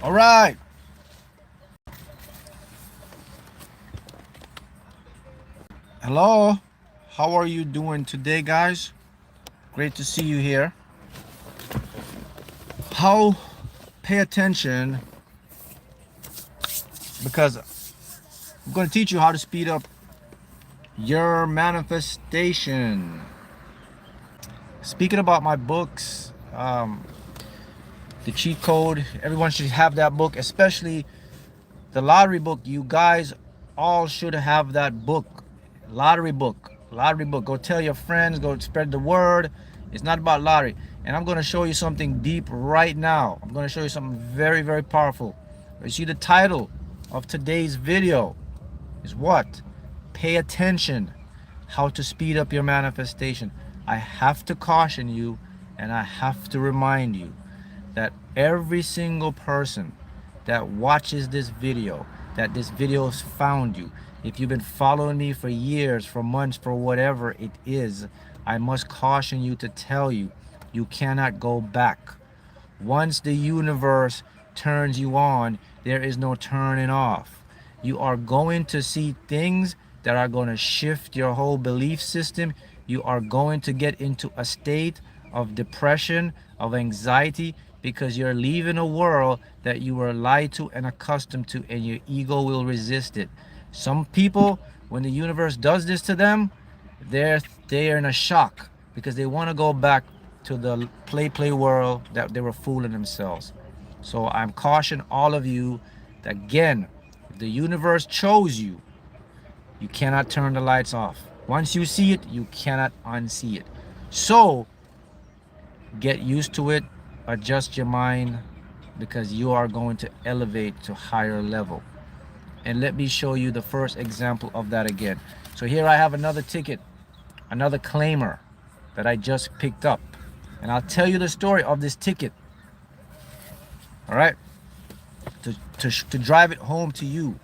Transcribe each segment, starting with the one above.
All right. Hello. How are you doing today, guys? Great to see you here. How pay attention because I'm going to teach you how to speed up your manifestation. Speaking about my books, the cheat code, everyone should have that book, especially the lottery book. You guys all should have that book. Lottery book. Go tell your friends, go spread the word. It's not about lottery. And I'm going to show you something deep right now. I'm going to show you something very, very powerful. You see the title of today's video is what? Pay attention. How to speed up your manifestation. I have to caution you and I have to remind you that every single person that watches this video, that this video has found you, if you've been following me for years, for months, for whatever it is, I must caution you to tell you, you cannot go back. Once the universe turns you on, there is no turning off. You are going to see things that are going to shift your whole belief system. You are going to get into a state of depression, of anxiety, because you're leaving a world that you were lied to and accustomed to, and your ego will resist it. Some people, when the universe does this to them, they're in a shock because they want to go back to the play world that they were fooling themselves. So I'm caution all of you that, again, if the universe chose you, you cannot turn the lights off. Once you see it, you cannot unsee it. So get used to it, adjust your mind, because you are going to elevate to higher level. And let me show you the first example of that again. So here I have another ticket, another claimer that I just picked up. And I'll tell you the story of this ticket. All right? To drive it home to you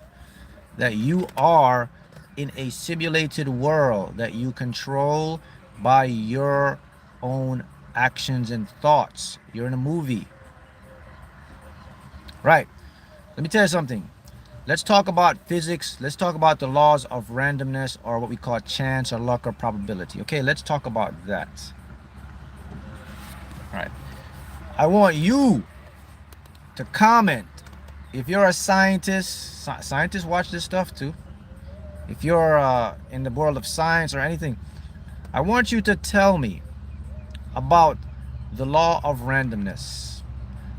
that you are in a simulated world that you control by your own actions and thoughts. You're in a movie. Right. Let me tell you something. Let's talk about physics. Let's talk about the laws of randomness, or what we call chance or luck or probability. Okay, let's talk about that. All right. I want you to comment. If you're a scientist, scientists watch this stuff too. If you're in the world of science or anything, I want you to tell me about the law of randomness,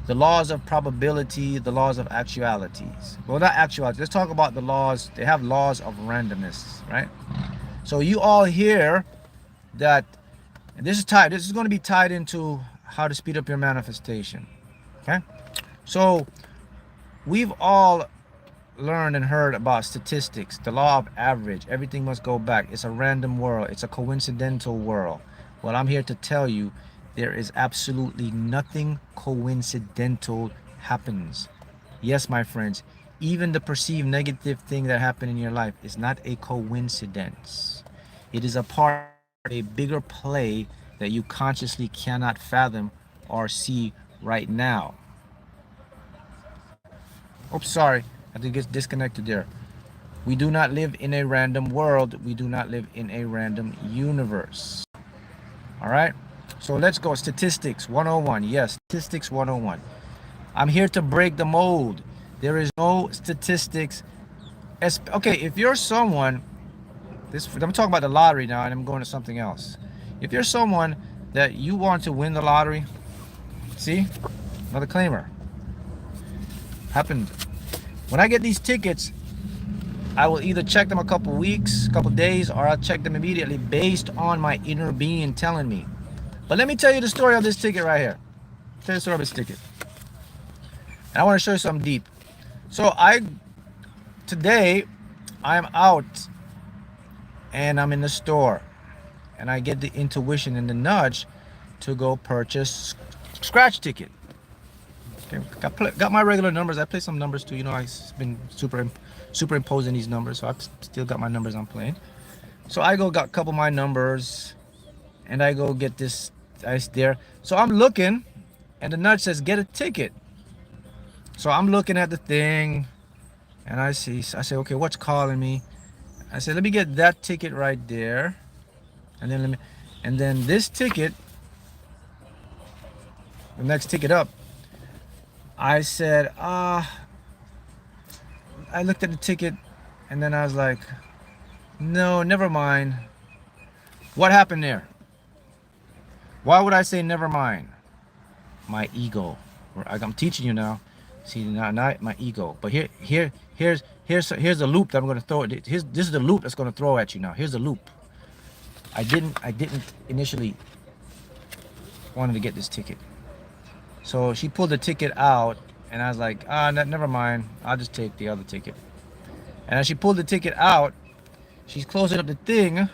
the laws of probability, the laws of actualities. Well, not actualities. Let's talk about the laws. They have laws of randomness, right? So you all hear that, and this is tied. This is going to be tied into how to speed up your manifestation. Okay? So we've all learned and heard about statistics, the law of average. Everything must go back. It's a random world. It's a coincidental world. Well, I'm here to tell you there is absolutely nothing coincidental happens. Yes, my friends, even the perceived negative thing that happened in your life is not a coincidence. It is a part of a bigger play that you consciously cannot fathom or see right now. Oops, sorry. I think it's disconnected there. We do not live in a random world. We do not live in a random universe. All right? So let's go. Statistics 101. Yes, statistics 101. I'm here to break the mold. There is no statistics. Okay, if you're someone, I'm talking about the lottery now, and I'm going to something else. If you're someone that you want to win the lottery, see, another claimer. Happened. When I get these tickets, I will either check them a couple weeks, couple days, or I'll check them immediately based on my inner being telling me. But let me tell you the story of this ticket right here. Tell you the story of this ticket. And I want to show you something deep. So today, I'm out and I'm in the store. And I get the intuition and the nudge to go purchase scratch ticket. Okay, got my regular numbers. I play some numbers too. You know, I've been superimposing these numbers, so I've still got my numbers I'm playing. So I got a couple of my numbers, and I go get this ice there. So I'm looking, and the nudge says, get a ticket. So I'm looking at the thing, and I say, okay, what's calling me? I said, let me get that ticket right there, and then this ticket, the next ticket up. I said, I looked at the ticket, and then I was like, no, never mind. What happened there? Why would I say never mind? My ego. I'm teaching you now. See, not my ego. But here's a loop that I'm going to throw. This is the loop that's going to throw at you now. Here's the loop. I didn't initially wanted to get this ticket. So she pulled the ticket out, and I was like, never mind. I'll just take the other ticket. And as she pulled the ticket out, she's closing up the thing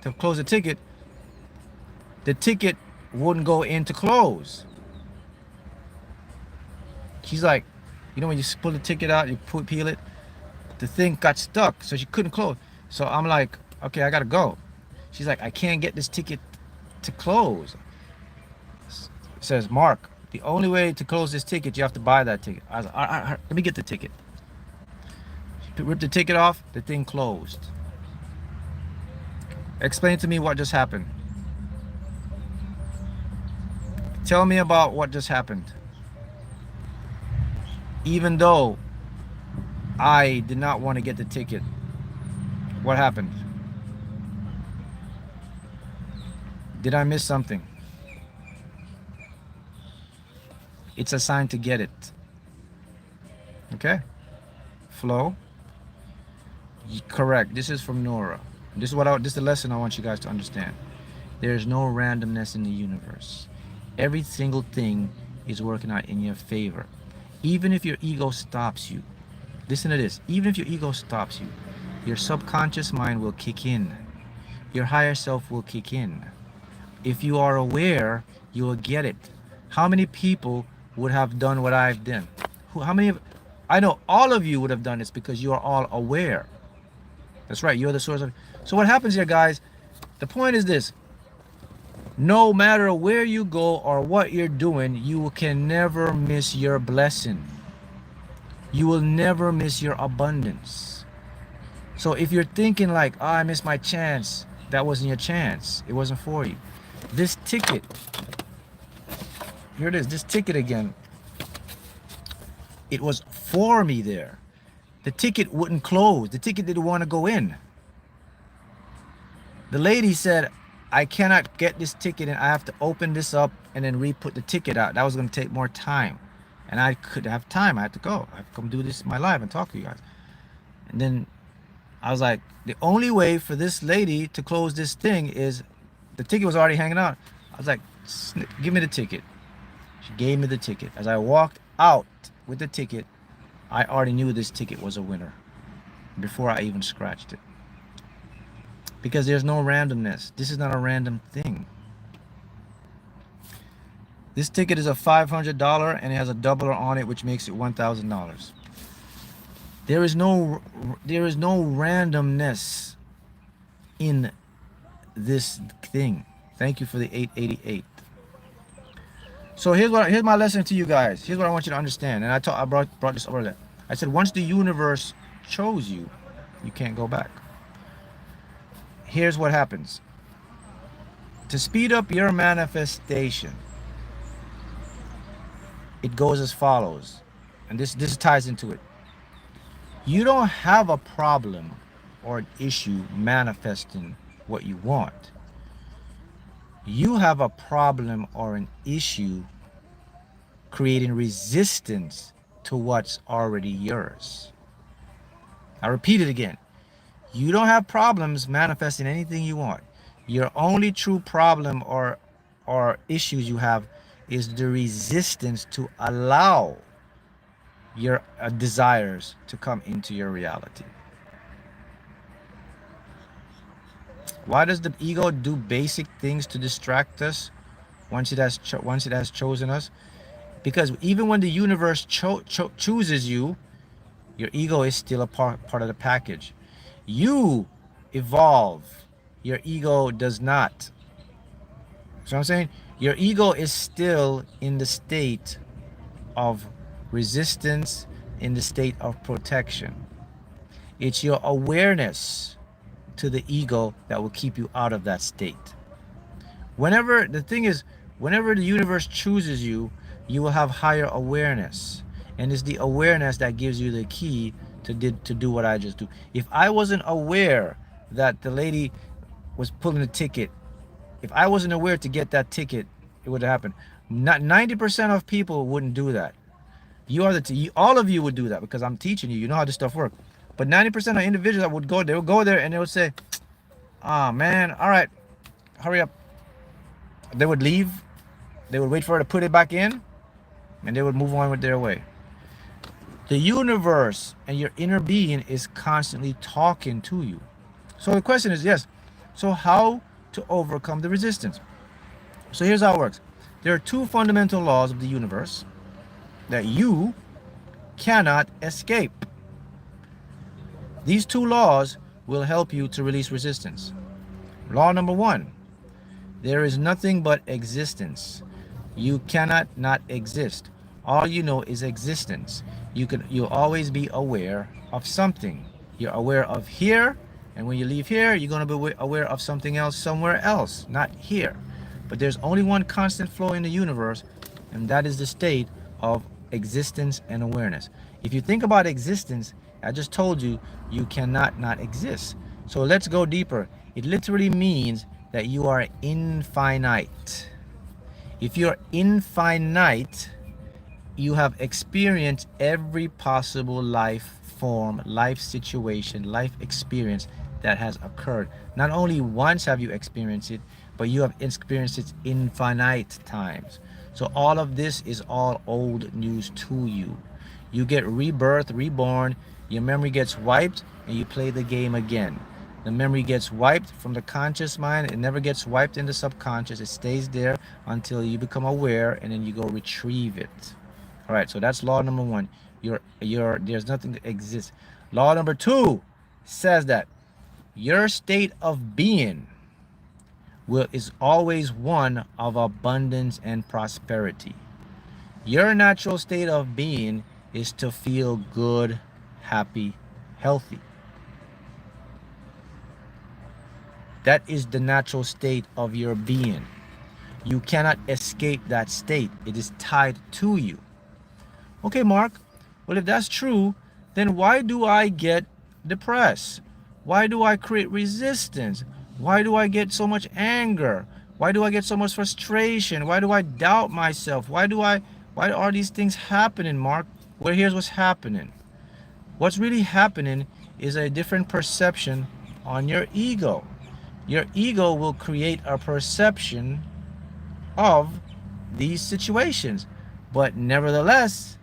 to close the ticket. The ticket wouldn't go in to close. She's like, you know, when you pull the ticket out, you peel it, the thing got stuck, so she couldn't close. So I'm like, okay, I gotta go. She's like, I can't get this ticket to close. It says, Mark, the only way to close this ticket, you have to buy that ticket. I was like, all right, let me get the ticket. She ripped the ticket off, the thing closed. Explain to me what just happened. Tell me about what just happened. Even though I did not want to get the ticket, what happened? Did I miss something? It's a sign to get it. Okay? Flow. Correct. This is from Nora. This is the lesson I want you guys to understand. There's no randomness in the universe. Every single thing is working out in your favor. Even if your ego stops you. Listen to this. Even if your ego stops you, your subconscious mind will kick in. Your higher self will kick in. If you are aware, you will get it. How many people would have done what I've done? I know all of you would have done this because you are all aware. That's right, you're the source of. So what happens here, guys? The point is this. No matter where you go or what you're doing, you can never miss your blessing. You will never miss your abundance. So if you're thinking like, oh, I missed my chance, that wasn't your chance. It wasn't for you. This ticket, here it is, this ticket again, it was for me there. The ticket wouldn't close. The ticket didn't want to go in. The lady said, I cannot get this ticket and I have to open this up and then re-put the ticket out. That was going to take more time. And I could have time. I had to go. I have to come do this in my life and talk to you guys. And then I was like, the only way for this lady to close this thing is, the ticket was already hanging out. I was like, give me the ticket. She gave me the ticket. As I walked out with the ticket, I already knew this ticket was a winner before I even scratched it. Because there's no randomness. This is not a random thing. This ticket is a $500 and it has a doubler on it, which makes it $1,000. There is no randomness in this thing. Thank you for the 888. So here's my lesson to you guys. Here's what I want you to understand. And I brought this over there. I said once the universe chose you, you can't go back. Here's what happens. To speed up your manifestation, it goes as follows. And this ties into it. You don't have a problem or an issue manifesting what you want. You have a problem or an issue creating resistance to what's already yours. I repeat it again. You don't have problems manifesting anything you want. Your only true problem or issues you have is the resistance to allow your desires to come into your reality. Why does the ego do basic things to distract us once it has chosen us? Because even when the universe chooses you, your ego is still a part of the package. You evolve. Your ego does not. So I'm saying your ego is still in the state of resistance in the state of protection. It's your awareness to the ego that will keep you out of that state. Whenever the thing is, whenever the universe chooses you, you will have higher awareness, and it's the awareness that gives you the key to do what I just do. If I wasn't aware that the lady was pulling a ticket, if I wasn't aware to get that ticket, it would have happened. Not 90% of people wouldn't do that. You are all of you would do that because I'm teaching you. You know how this stuff works. But 90% of individuals that would go, they would go there and they would say, "Ah, man, all right, hurry up." They would leave. They would wait for her to put it back in, and they would move on with their way. The universe and your inner being is constantly talking to you. So the question is, yes, so how to overcome the resistance? So here's how it works. There are two fundamental laws of the universe that you cannot escape. These two laws will help you to release resistance. Law number one, there is nothing but existence. You cannot not exist. All you know is existence. You'll always be aware of something. You're aware of here, and when you leave here, you're going to be aware of something else somewhere else, not here. But there's only one constant flow in the universe, and that is the state of existence and awareness. If you think about existence, I just told you, you cannot not exist. So let's go deeper. It literally means that you are infinite. If you're infinite, you have experienced every possible life form, life situation, life experience that has occurred. Not only once have you experienced it, but you have experienced it infinite times. So all of this is all old news to you. You get rebirth, reborn, your memory gets wiped, and you play the game again. The memory gets wiped from the conscious mind. It never gets wiped in the subconscious. It stays there until you become aware, and then you go retrieve it. All right, so that's law number one. There's nothing that exists. Law number two says that your state of being is always one of abundance and prosperity. Your natural state of being is to feel good, happy, healthy. That is the natural state of your being. You cannot escape that state. It is tied to you. Okay, Mark, well, if that's true, then why do I get depressed? Why do I create resistance? Why do I get so much anger? Why do I get so much frustration? Why do I doubt myself? Why are these things happening, Mark? Well, here's what's happening. What's really happening is a different perception on your ego. Your ego will create a perception of these situations, but nevertheless,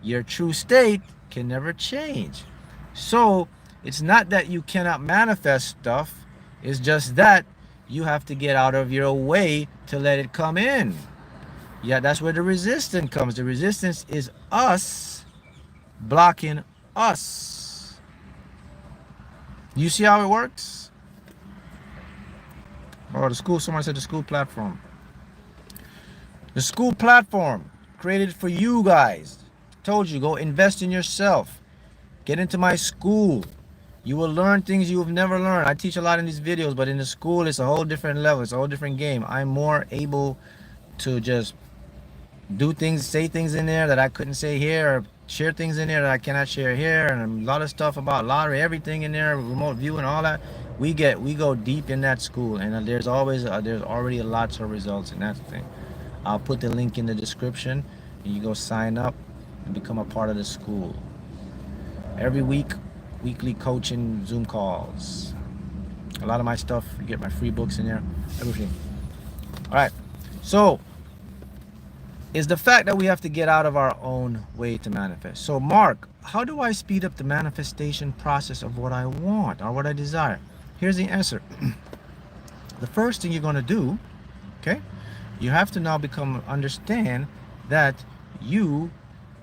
your true state can never change. So it's not that you cannot manifest stuff, it's just that you have to get out of your way to let it come in. Yeah, that's where the resistance comes. The resistance is us blocking us. You see how it works? Oh, someone said the school platform. The school platform created for you guys. Told you, go invest in yourself. Get into my school. You will learn things you have never learned. I teach a lot in these videos, but in the school, it's a whole different level. It's a whole different game. I'm more able to just do things, say things in there that I couldn't say here, or share things in there that I cannot share here, and a lot of stuff about lottery, everything in there, remote viewing, all that. We go deep in that school, and there's already lots of results in that thing. I'll put the link in the description, and you go sign up and become a part of the school. Every week, weekly coaching Zoom calls. A lot of my stuff, you get my free books in there, everything. All right, so is the fact that we have to get out of our own way to manifest. So Mark, how do I speed up the manifestation process of what I want or what I desire? Here's the answer. The first thing you're going to do, okay, you have to now understand that you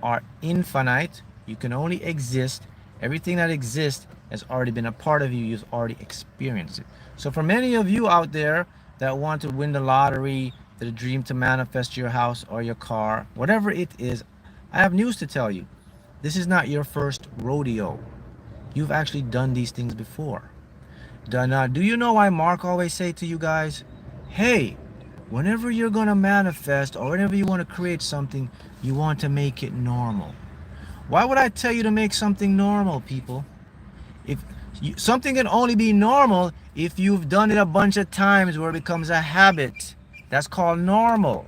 are infinite. You can only exist. Everything that exists has already been a part of you. You've already experienced it. So for many of you out there that want to win the lottery, the dream to manifest your house or your car, whatever it is, I have news to tell you. This is not your first rodeo. You've actually done these things before. Now, do you know why Mark always say to you guys, hey, whenever you're going to manifest or whenever you want to create something, you want to make it normal. Why would I tell you to make something normal, people? If something can only be normal if you've done it a bunch of times where it becomes a habit. That's called normal.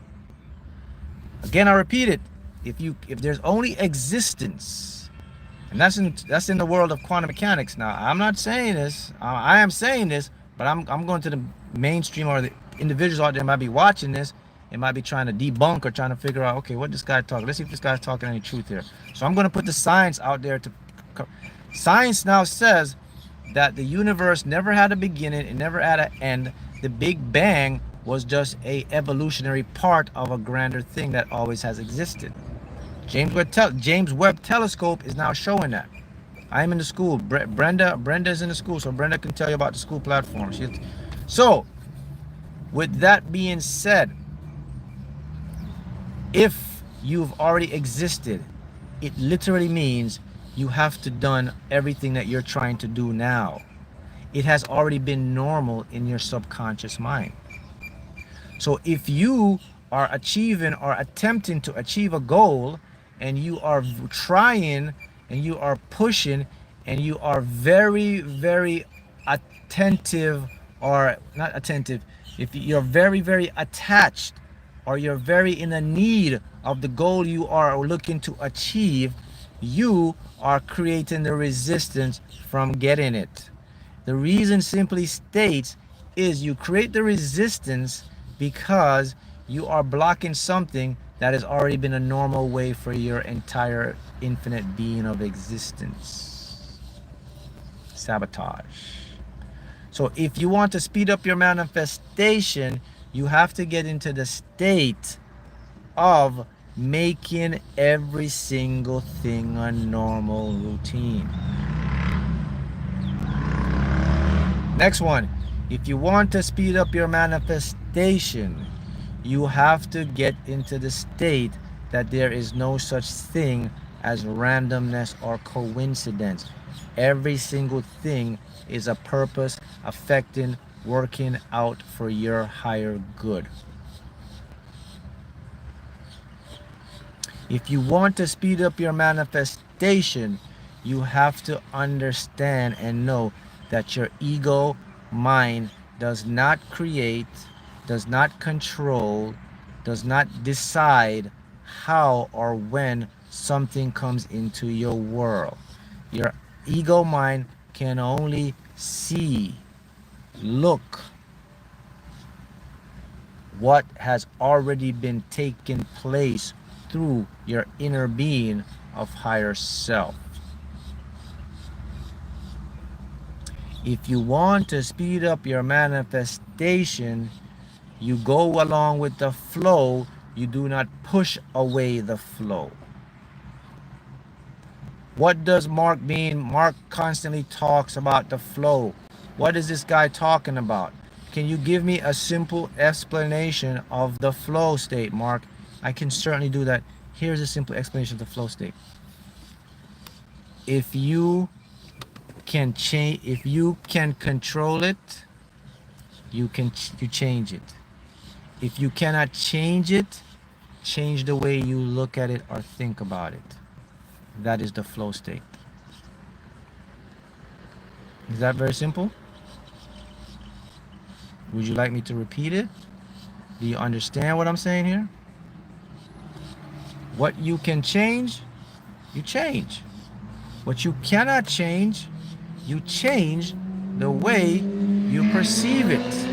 Again, I repeat it. If there's only existence, and that's in the world of quantum mechanics. Now, I'm not saying this. I am saying this, but I'm going to the mainstream or the individuals out there might be watching this. It might be trying to debunk or trying to figure out, okay, what this guy talking. Let's see if this guy's talking any truth here. So I'm going to put the science out there to. Science now says that the universe never had a beginning, it never had an end. The Big Bang was just a evolutionary part of a grander thing that always has existed. James Webb Telescope is now showing that. I'm in the school. Brenda's in the school, so Brenda can tell you about the school platform. So, with that being said, if you've already existed, it literally means you have to done everything that you're trying to do now. It has already been normal in your subconscious mind. So if you are achieving or attempting to achieve a goal and you are trying and you are pushing and you are very, very attentive or not attentive, if you're very, very attached or you're very in the need of the goal you are looking to achieve, you are creating the resistance from getting it. The reason simply states is you create the resistance because you are blocking something that has already been a normal way for your entire infinite being of existence. Sabotage. So if you want to speed up your manifestation, you have to get into the state of making every single thing a normal routine. Next one, if you want to speed up your manifestation, you have to get into the state that there is no such thing as randomness or coincidence. Every single thing is a purpose affecting, working out for your higher good. If you want to speed up your manifestation, you have to understand and know that your ego mind does not create, does not control, does not decide how or when something comes into your world. Your ego mind can only see, look, what has already been taking place through your inner being of higher self. If you want to speed up your manifestation, you go along with the flow. You do not push away the flow. What does Mark mean? Mark constantly talks about the flow. What is this guy talking about? Can you give me a simple explanation of the flow state, Mark? I can certainly do that. Here's a simple explanation of the flow state. If you can change, if you can control it, you change it. If you cannot change it, change the way you look at it or think about it. That is the flow state. Is that very simple? Would you like me to repeat it? Do you understand what I'm saying here? What you can change, you change. What you cannot change, you change the way you perceive it.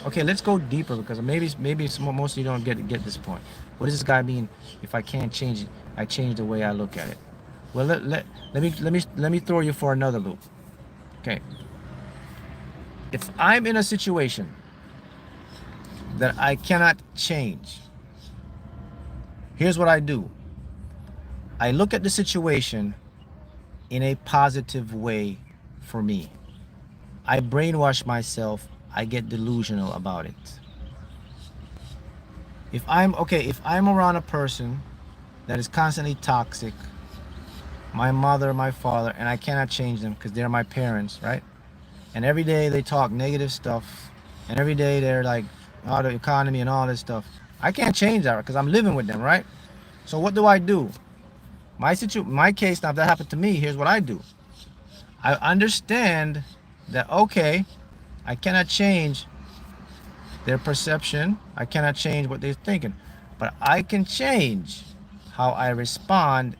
Okay, let's go deeper because maybe most of you don't get this point. What does this guy mean? If I can't change it, I change the way I look at it. Well, let me throw you for another loop. Okay. If I'm in a situation that I cannot change, here's what I do. I look at the situation in a positive way for me. I brainwash myself. I get delusional about it. If I'm around a person that is constantly toxic, my mother, my father, and I cannot change them because they're my parents, right? And every day they talk negative stuff, and every day they're like, oh, the economy and all this stuff. I can't change that because I'm living with them, right? So what do I do? My case now, if that happened to me, here's what I do. I understand that, okay, I cannot change their perception. I cannot change what they're thinking, but I can change how I respond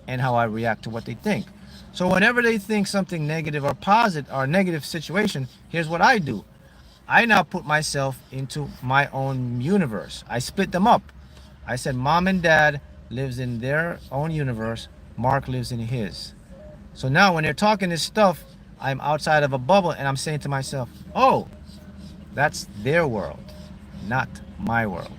and how I react to what they think. So whenever they think something negative or positive or negative situation, here's what I do. I now put myself into my own universe. I split them up. I said mom and dad lives in their own universe. Mark lives in his. So now when they're talking this stuff, I'm outside of a bubble and I'm saying to myself, oh, that's their world, not my world.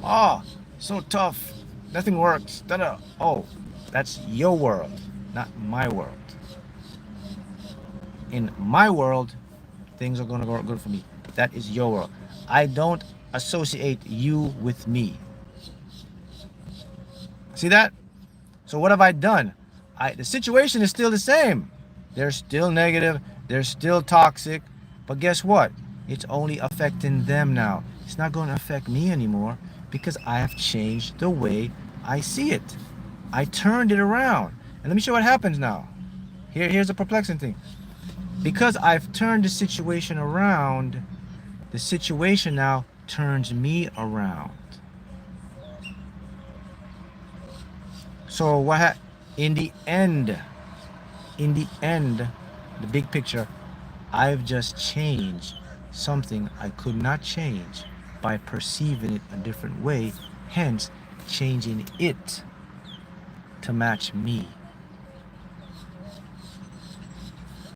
Oh, so tough. Nothing works. Da-da. Oh, that's your world, not my world. In my world, things are going to go good for me. That is your world. I don't associate you with me. See that? So what have I done? The situation is still the same. They're still negative. They're still toxic. But guess what? It's only affecting them now. It's not going to affect me anymore because I have changed the way I see it. I turned it around. And let me show you what happens now. Here's the perplexing thing. Because I've turned the situation around, the situation now turns me around. So in the end, the big picture, I've just changed something I could not change by perceiving it a different way, hence changing it to match me.